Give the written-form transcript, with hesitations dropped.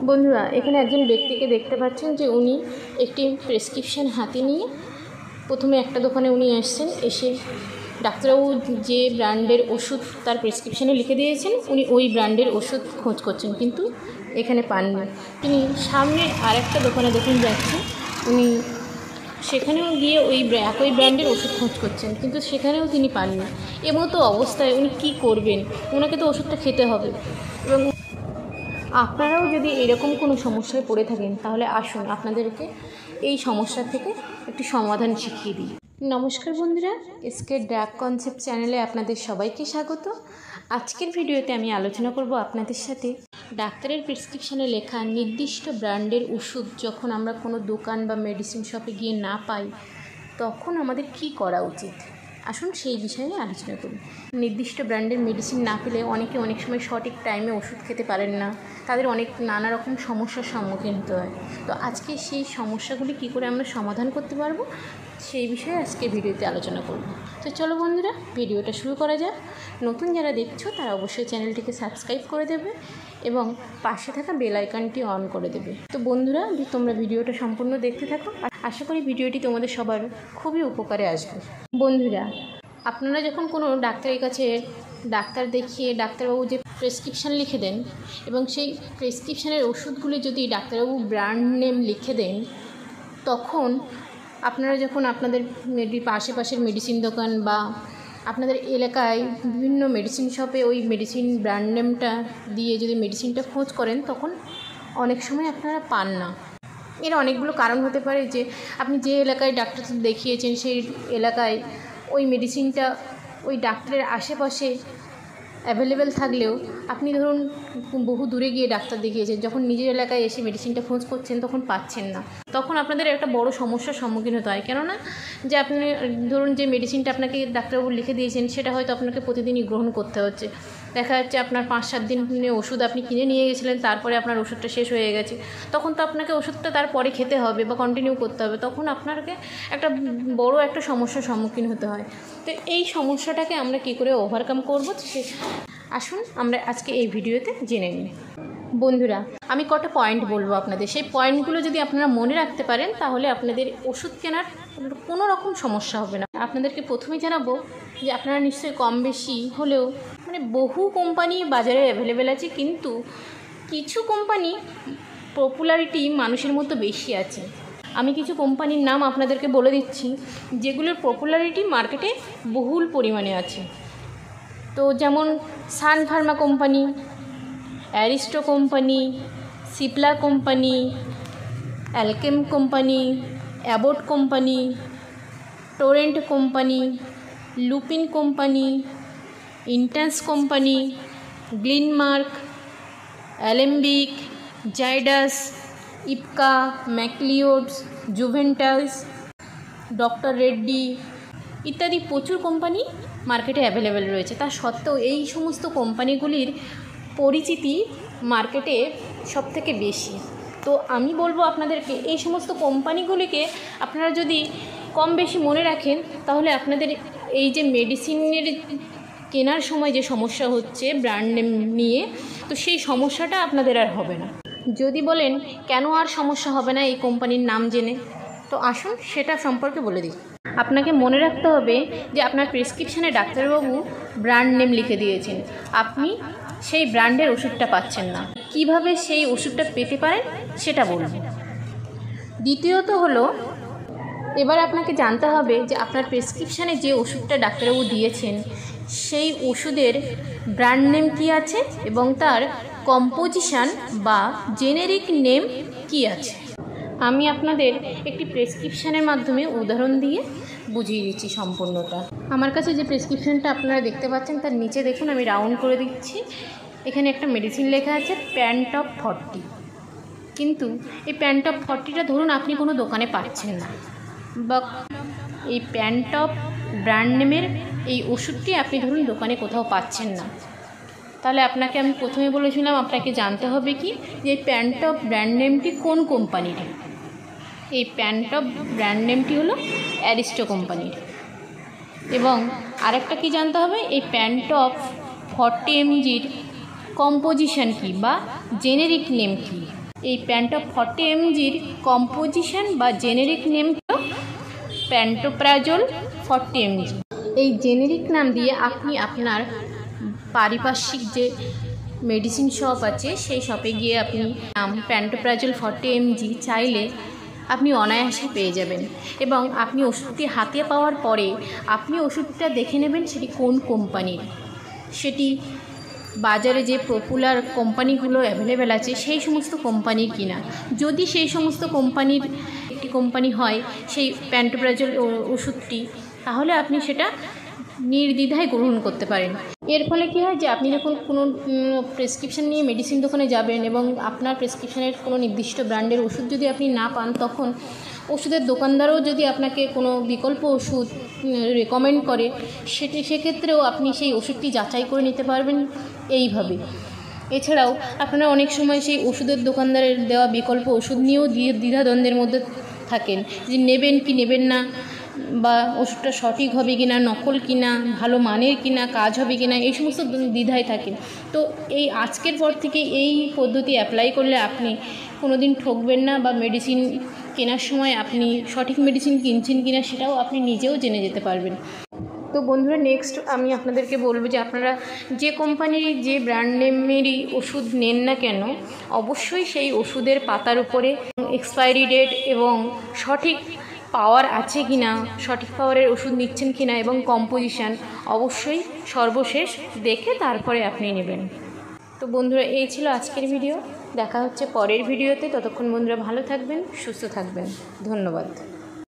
বন্ধুরা, এখানে একজন ব্যক্তিকে দেখতে পাচ্ছেন যে উনি একটি প্রেসক্রিপশন হাতে নিয়ে প্রথমে একটা দোকানে উনি আসছেন। এসে ডাক্তারবাবু যে ব্র্যান্ডের ওষুধ তার প্রেসক্রিপশনে লিখে দিয়েছেন উনি ওই ব্র্যান্ডের ওষুধ খোঁজ করছেন, কিন্তু এখানে পাননি। তিনি সামনে আর একটা দোকানে দেখুন যাচ্ছেন, উনি সেখানেও গিয়ে ওই একই ব্র্যান্ডের ওষুধ খোঁজ করছেন, কিন্তু সেখানেও তিনি পাননি। এমতো অবস্থায় উনি কী করবেন? ওনাকে তো ওষুধটা খেতে হবে। এবং আপনারাও যদি এরকম কোনো সমস্যায় পড়ে থাকেন তাহলে আসুন আপনাদেরকে এই সমস্যা থেকে একটি সমাধান শিখিয়ে দিই। নমস্কার বন্ধুরা, এসকে ড্রাগ কনসেপ্ট চ্যানেলে আপনাদের সবাইকে স্বাগত। আজকের ভিডিওতে আমি আলোচনা করব আপনাদের সাথে ডাক্তারের প্রেসক্রিপশনে লেখা নির্দিষ্ট ব্র্যান্ডের ওষুধ যখন আমরা কোনো দোকান বা মেডিসিন শপে গিয়ে না পাই তখন আমাদের কি করা উচিত। আসুন সেই বিষয়ে আলোচনা করি। নির্দিষ্ট ব্র্যান্ডের মেডিসিন না পেলে অনেকে অনেক সময় সঠিক টাইমে ওষুধ খেতে পারেন না, তাদের অনেক নানা রকম সমস্যার সম্মুখীন হতে হয়। তো আজকে সেই সমস্যাগুলি কী করে আমরা সমাধান করতে পারবো সেই বিষয়ে আজকে ভিডিওতে আলোচনা করব। তো চলো বন্ধুরা, ভিডিওটা শুরু করা যাক। নতুন যারা দেখছো তারা অবশ্যই চ্যানেলটিকে সাবস্ক্রাইব করে দেবে এবং পাশে থাকা বেল আইকনটি অন করে দেবে। তো বন্ধুরা, তোমরা ভিডিওটা সম্পূর্ণ দেখতে থাকো। আশা করি ভিডিওটি তোমাদের সবার খুবই উপকারে আসবে। বন্ধুরা, আপনারা যখন কোনো ডাক্তারের কাছে ডাক্তার দেখিয়ে ডাক্তারবাবু যে প্রেসক্রিপশান লিখে দেন এবং সেই প্রেসক্রিপশানের ওষুধগুলি যদি ডাক্তারবাবু ব্র্যান্ড নেম লিখে দেন, তখন আপনারা যখন আপনাদের আশেপাশের মেডিসিন দোকান বা আপনাদের এলাকায় বিভিন্ন মেডিসিন শপে ওই মেডিসিন ব্র্যান্ড নেমটা দিয়ে যদি মেডিসিনটা খোঁজ করেন তখন অনেক সময় আপনারা পান না। এর অনেকগুলো কারণ হতে পারে যে আপনি যে এলাকায় ডাক্তার দেখিয়েছেন সেই এলাকায় ওই মেডিসিনটা ওই ডাক্তারের আশেপাশে অ্যাভেলেবেল থাকলেও আপনি ধরুন বহু দূরে গিয়ে ডাক্তার দেখিয়েছেন, যখন নিজের এলাকায় এসে মেডিসিনটা খোঁজ করছেন তখন পাচ্ছেন না। তখন আপনাদের একটা বড় সমস্যার সম্মুখীন হতে হয়। কেননা যে আপনি ধরুন যে মেডিসিনটা আপনাকে ডাক্তারবাবু লিখে দিয়েছেন সেটা হয়তো আপনাকে প্রতিদিনই গ্রহণ করতে হচ্ছে। দেখা যাচ্ছে আপনার 5-7 দিন ওষুধ আপনি কিনে নিয়ে গেছিলেন, তারপরে আপনার ওষুধটা শেষ হয়ে গেছে। তখন তো আপনাকে ওষুধটা তারপরে খেতে হবে বা কন্টিনিউ করতে হবে। তখন আপনাকে একটা বড় একটা সমস্যার সম্মুখীন হতে হয়। তো এই সমস্যাটাকে আমরা কী করে ওভারকাম করবো আসুন আমরা আজকে এই ভিডিওতে জেনে নিই। বন্ধুরা, আমি কটা পয়েন্ট বলবো আপনাদের, সেই পয়েন্টগুলো যদি আপনারা মনে রাখতে পারেন তাহলে আপনাদের ওষুধ কেনার কোনো রকম সমস্যা হবে না। আপনাদেরকে প্রথমেই জানাবো যে আপনারা নিশ্চয়ই কম বেশি হলেও বহু কোম্পানি বাজারে অ্যাভেলেবেল আছে, কিন্তু কিছু কোম্পানি পপুলারিটি মানুষের মতো বেশি আছে। আমি কিছু কোম্পানির নাম আপনাদেরকে বলে দিচ্ছি যেগুলোর পপুলারিটি মার্কেটে বহুল পরিমাণে আছে। তো যেমন Sun Pharma company, Aristo company, Cipla company, Alkem company, Abbott company, Torrent company, Lupin company, Intas company, Glenmark, Alembic, Zydus, Ipca, Macleods, Juventus, doctor Reddy ইত্যাদি প্রচুর কোম্পানি মার্কেটে অ্যাভেলেবেল রয়েছে। তা সত্ত্বেও এই সমস্ত কোম্পানিগুলির পরিচিতি মার্কেটে সবথেকে বেশি। তো আমি বলবো আপনাদেরকে এই সমস্ত কোম্পানিগুলিকে আপনারা যদি কম বেশি মনে রাখেন তাহলে আপনাদের এই যে মেডিসিনের কেনার সময় যে সমস্যা হচ্ছে ব্র্যান্ড নেম নিয়ে, তো সেই সমস্যাটা আপনাদের আর হবে না। যদি বলেন কেন আর সমস্যা হবে না এই কোম্পানির নাম জেনে, তো আসুন সেটা সম্পর্কে বলে দিই। আপনাকে মনে রাখতে হবে যে আপনার প্রেসক্রিপশানে ডাক্তারবাবু ব্র্যান্ড নেম লিখে দিয়েছেন, আপনি সেই ব্র্যান্ডের ওষুধটা পাচ্ছেন না। কিভাবে সেই ওষুধটা পেতে পারেন সেটা বলব। দ্বিতীয়ত হলো, এবার আপনাকে জানতে হবে যে আপনার প্রেসক্রিপশানে যে ওষুধটা ডাক্তারবাবু দিয়েছেন সেই ওষুধের ব্র্যান্ড নেম কী আছে এবং তার কম্পোজিশান বা জেনেরিক নেম কী আছে। আমি আপনাদের একটি প্রেসক্রিপশানের মাধ্যমে উদাহরণ দিয়ে বুঝিয়ে দিচ্ছি সম্পূর্ণটা। আমার কাছে যে প্রেসক্রিপশানটা আপনারা দেখতে পাচ্ছেন তার নিচে দেখুন আমি রাউন্ড করে দিচ্ছি, এখানে একটা মেডিসিন লেখা আছে প্যান্টপ 40। কিন্তু এই প্যান্টপ 40টা ধরুন আপনি কোনো দোকানে পাচ্ছেন না, বা এই প্যান্টপ ব্র্যান্ড নেমের এই ওষুধটি আপনি ধরুন দোকানে কোথাও পাচ্ছেন না, তাহলে আপনাকে আমি প্রথমে বলেছিলাম আপনাকে জানতে হবে কি যে এই প্যান্টপ ব্র্যান্ড নেমটি কোন কোম্পানির। এই প্যান্টপ ব্র্যান্ড নেমটি হলো অ্যারিস্টো কোম্পানির। এবং আরেকটা কি জানতে হবে, এই প্যান্টপ 40 mgর কম্পোজিশন কী বা জেনেরিক নেম কী। এই প্যান্টপ 40 mgর কম্পোজিশন বা জেনেরিক নেম হলো প্যান্টোপ্রাজোল 40 mg। এই জেনেরিক নাম দিয়ে আপনি আপনার পারিপার্শ্বিক যে মেডিসিন শপ আছে সেই শপে গিয়ে আপনি নাম প্যান্টোপ্রাজোল 40 mg চাইলে আপনি অনায়াসে পেয়ে যাবেন। এবং আপনি ওষুধটি হাতে পাওয়ার পরে আপনি ওষুধটা দেখে নেবেন সেটি কোন কোম্পানির, সেটি বাজারে যে পপুলার কোম্পানিগুলো অ্যাভেলেবেল আছে সেই সমস্ত কোম্পানির কিনা। যদি সেই সমস্ত কোম্পানির একটি কোম্পানি হয় সেই প্যান্টোপ্রাজোল ওষুধটি, তাহলে আপনি সেটা নির্দ্বিধায় গ্রহণ করতে পারেন। এর ফলে কী হয় যে আপনি যখন কোনো প্রেসক্রিপশান নিয়ে মেডিসিন দোকানে যাবেন এবং আপনার প্রেসক্রিপশানের কোনো নির্দিষ্ট ব্র্যান্ডের ওষুধ যদি আপনি না পান, তখন ওষুধের দোকানদারও যদি আপনাকে কোনো বিকল্প ওষুধ রেকমেন্ড করে সেক্ষেত্রেও আপনি সেই ওষুধটি যাচাই করে নিতে পারবেন এইভাবে। এছাড়াও আপনারা অনেক সময় সেই ওষুধের দোকানদারের দেওয়া বিকল্প ওষুধ নিয়েও দ্বিধাদ্বন্দ্বের মধ্যে থাকেন যে নেবেন কি নেবেন না, বা ওষুধটা সঠিক হবে কিনা, নকল কিনা, ভালো মানের কিনা, কাজ হবে কিনা, এই সমস্ত দ্বিধায় থাকেন। তো এই আজকের পর থেকে এই পদ্ধতি অ্যাপ্লাই করলে আপনি কোনো দিন ঠকবেন না, বা মেডিসিন কেনার সময় আপনি সঠিক মেডিসিন কিনছেন কিনা সেটাও আপনি নিজেও জেনে যেতে পারবেন। তো বন্ধুরা, নেক্সট আমি আপনাদেরকে বলবো যে আপনারা যে কোম্পানির যে ব্র্যান্ড নেমেরই ওষুধ নেন না কেন, অবশ্যই সেই ওষুধের পাতার উপরে এক্সপায়ারি ডেট এবং সঠিক পাওয়ার আছে কি না, সঠিক পাওয়ারের ওষুধ নিচ্ছেন কি না, এবং কম্পোজিশান অবশ্যই সর্বশেষ দেখে তারপরে আপনি নেবেন। তো বন্ধুরা, এই ছিল আজকের ভিডিও। দেখা হচ্ছে পরের ভিডিওতে। ততক্ষণ বন্ধুরা ভালো থাকবেন, সুস্থ থাকবেন। ধন্যবাদ।